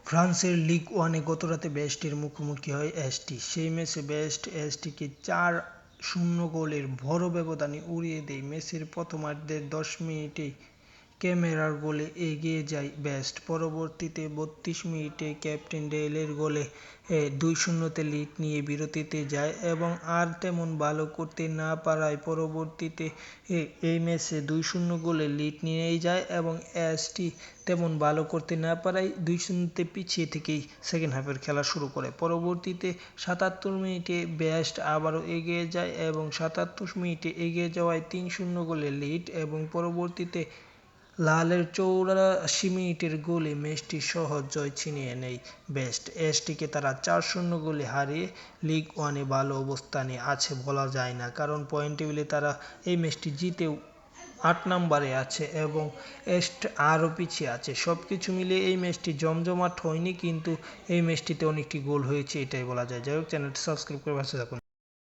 ফ্রান্সের লিগ ওয়ানে গতরাতে বেস্টের মুখোমুখি হয় এসটি। সেই ম্যাচে বেস্ট এসটিকে ৪-০ গোলের বড় ব্যবধানে উড়িয়ে দেয়। ম্যাচের প্রথমার্ধের ১০ মিনিটেই ক্যামেরার গোলে এগিয়ে যায় বেস্ট। পরবর্তীতে ৩২ মিনিটে ক্যাপ্টেন ডেইলের গোলে ২-০ লিড নিয়ে বিরতিতে যায় এবং আর তেমন ভালো করতে না পারায় পরবর্তীতে এই ম্যাচে ২-০ গোলে লিড নিয়েই যায় এবং এসটি তেমন ভালো করতে না পারায় ২-০ পিছিয়ে থেকেই সেকেন্ড হাফের খেলা শুরু করে। পরবর্তীতে ৭৭ মিনিটে বেস্ট আবারও এগিয়ে যায় এবং ৭৭ মিনিটে এগিয়ে যাওয়ায় ৩-০ গোলে লিড এবং পরবর্তীতে লালের ৮৪ মিনিটের গোলে ম্যাচটি সহজ জয় ছিনিয়ে নেয় বেস্ট। এসটিকে তারা ৪-০ গোলে হারিয়ে লিগ ওয়ানে ভালো অবস্থানে আছে বলা যায় না, কারণ পয়েন্ট টেবিলে তারা এই ম্যাচটি জিতেও ৮ নম্বরে আছে এবং এস্ট আরও পিছিয়ে আছে। সবকিছু মিলিয়ে এই ম্যাচটি জমজমাট হয়নি, কিন্তু এই ম্যাচটিতে অনেকটি গোল হয়েছে এটাই বলা যায়। যাই হোক, চ্যানেলটি সাবস্ক্রাইব করে পাশে থাকুন।